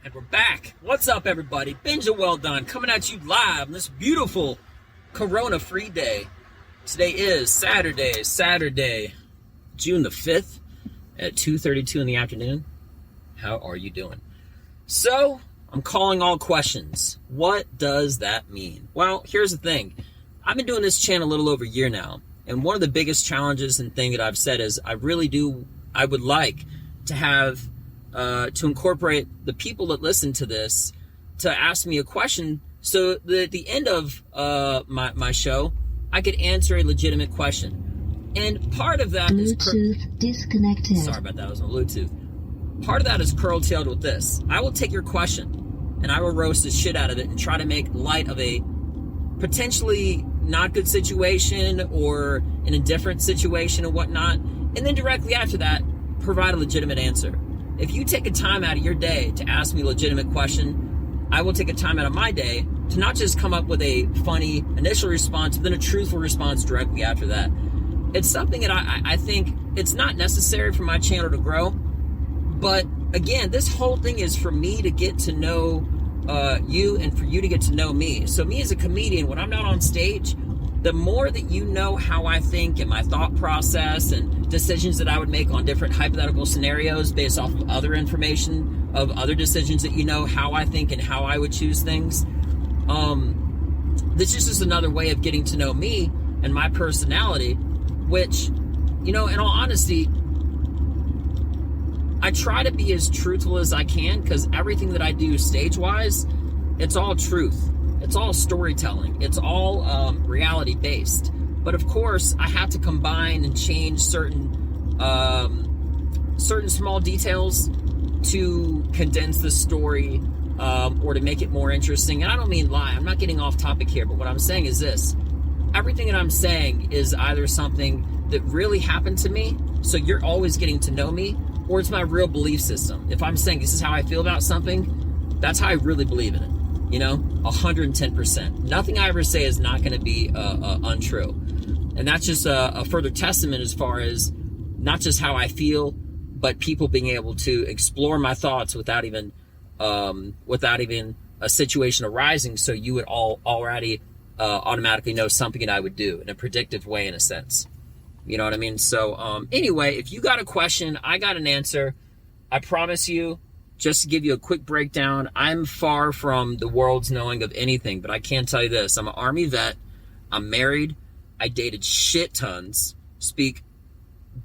And we're back. What's up, everybody? Benja Welldone coming at you live on this beautiful Corona-free day. Today is Saturday, June the 5th at 2:32 in the afternoon. How are you doing? So, I'm calling all questions. What does that mean? Well, here's the thing. I've been doing this channel a little over a year now, and one of the biggest challenges and thing that I've said is I would like to have to incorporate the people that listen to this to ask me a question so that at the end of my show, I could answer a legitimate question. And part of that is... Bluetooth disconnected. Sorry about that, I was on Bluetooth. Part of that is curtailed with this. I will take your question, and I will roast the shit out of it and try to make light of a potentially not good situation or an indifferent situation and whatnot. And then directly after that, provide a legitimate answer. If you take a time out of your day to ask me a legitimate question, I will take a time out of my day to not just come up with a funny initial response, but then a truthful response directly after that. It's something that I think it's not necessary for my channel to grow. But again, this whole thing is for me to get to know you and for you to get to know me. So me as a comedian, when I'm not on stage, the more that you know how I think and my thought process and decisions that I would make on different hypothetical scenarios based off of other information, of other decisions that you know how I think and how I would choose things. This is just another way of getting to know me and my personality, which, you know, in all honesty, I try to be as truthful as I can because everything that I do stage-wise, it's all truth. It's all storytelling. It's all reality-based. But of course, I have to combine and change certain small details to condense the story or to make it more interesting. And I don't mean lie. I'm not getting off topic here, but what I'm saying is this. Everything that I'm saying is either something that really happened to me, so you're always getting to know me, or it's my real belief system. If I'm saying this is how I feel about something, that's how I really believe in it. You know, 110%. Nothing I ever say is not going to be untrue. And that's just a further testament as far as not just how I feel, but people being able to explore my thoughts without even a situation arising, so you would already automatically know something that I would do in a predictive way, in a sense. You know what I mean? So anyway, if you got a question, I got an answer. I promise you. Just to give you a quick breakdown, I'm far from the world's knowing of anything, but I can tell you this. I'm an Army vet. I'm married. I dated shit tons. Speak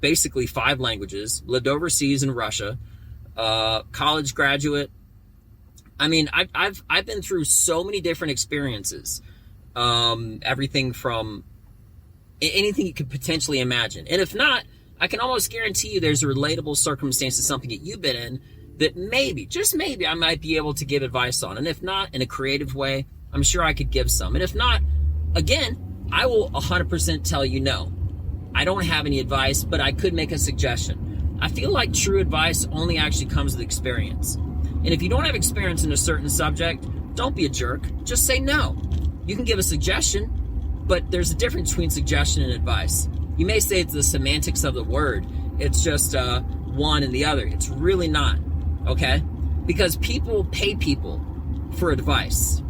basically 5 languages. Lived overseas in Russia. College graduate. I mean, I've been through so many different experiences. Everything from anything you could potentially imagine. And if not, I can almost guarantee you there's a relatable circumstance to something that you've been in that maybe, just maybe, I might be able to give advice on. And if not, in a creative way, I'm sure I could give some. And if not, again, I will 100% tell you no. I don't have any advice, but I could make a suggestion. I feel like true advice only actually comes with experience. And if you don't have experience in a certain subject, don't be a jerk. Just say no. You can give a suggestion, but there's a difference between suggestion and advice. You may say it's the semantics of the word. It's just one and the other. It's really not. Okay? Because people pay people for advice.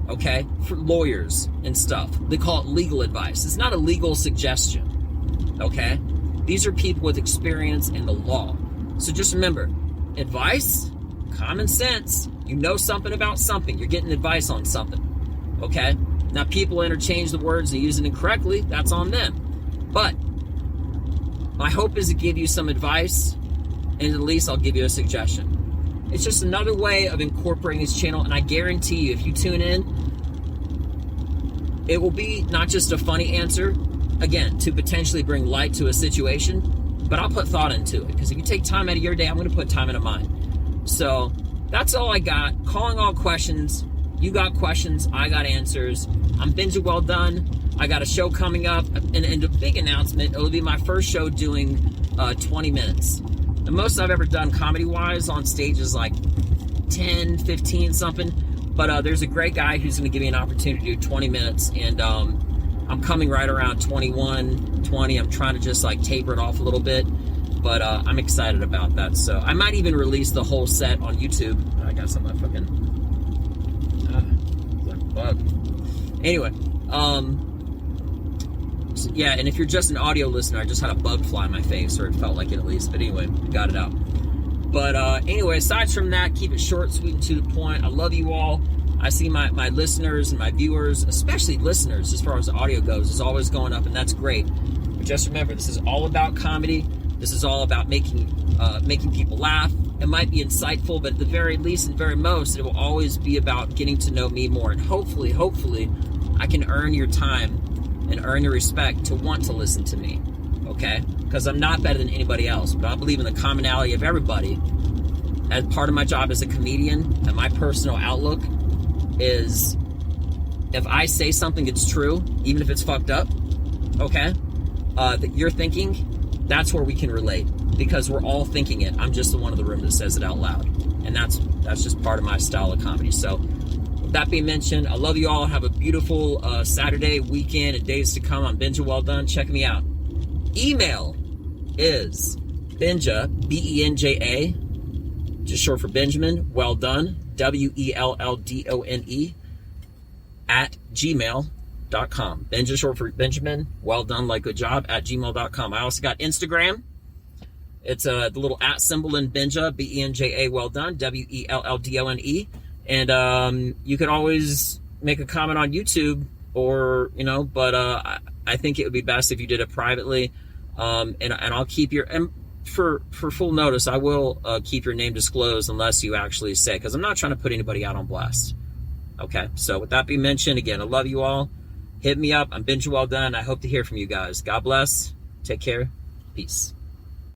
Okay? For lawyers and stuff. They call it legal advice. It's not a legal suggestion. Okay? These are people with experience in the law. So just remember, advice, common sense, you know something about something. You're getting advice on something. Okay? Now people interchange the words and use it incorrectly. That's on them. But my hope is to give you some advice, and at least I'll give you a suggestion. It's just another way of incorporating this channel, and I guarantee you, if you tune in, it will be not just a funny answer, again, to potentially bring light to a situation, but I'll put thought into it, because if you take time out of your day, I'm going to put time into mine. So that's all I got. Calling all questions. You got questions, I got answers. I'm Benja Welldone. I got a show coming up, and a big announcement. It'll be my first show doing 20 minutes. The most I've ever done comedy-wise on stage is like 10, 15 something. But there's a great guy who's going to give me an opportunity to do 20 minutes. And I'm coming right around 21, 20. I'm trying to just like taper it off a little bit. But I'm excited about that. So I might even release the whole set on YouTube. I got some fucking like bug. Anyway, so yeah, and if you're just an audio listener, I just had a bug fly in my face, or it felt like it at least. But anyway, got it out. But anyway, aside from that, keep it short, sweet, and to the point. I love you all. I see my listeners and my viewers, especially listeners, as far as the audio goes, is always going up, and that's great. But just remember, this is all about comedy. This is all about making people laugh. It might be insightful, but at the very least and very most, it will always be about getting to know me more. And hopefully, I can earn your time and earn your respect to want to listen to me, okay? Because I'm not better than anybody else, but I believe in the commonality of everybody. As part of my job as a comedian, and my personal outlook is, if I say something that's true, even if it's fucked up, okay, that you're thinking, that's where we can relate, because we're all thinking it. I'm just the one in the room that says it out loud, and that's just part of my style of comedy. So with that being mentioned, I love you all. Have a beautiful Saturday, weekend, and days to come. I'm Benja Welldone. Check me out. Email is Benja, B-E-N-J-A, just short for Benjamin, Welldone, W-E-L-L-D-O-N-E, at gmail.com. Benja, short for Benjamin, Welldone, like good job, at gmail.com. I also got Instagram. It's the little at symbol in Benja, B-E-N-J-A, Welldone, W-E-L-L-D-O-N-E. And you can always make a comment on YouTube, or, you know, but I think it would be best if you did it privately. And I'll keep your... And for full notice, I will keep your name disclosed unless you actually say, because I'm not trying to put anybody out on blast. Okay, so with that being mentioned, again, I love you all. Hit me up. I'm Benja Welldone. I hope to hear from you guys. God bless. Take care. Peace.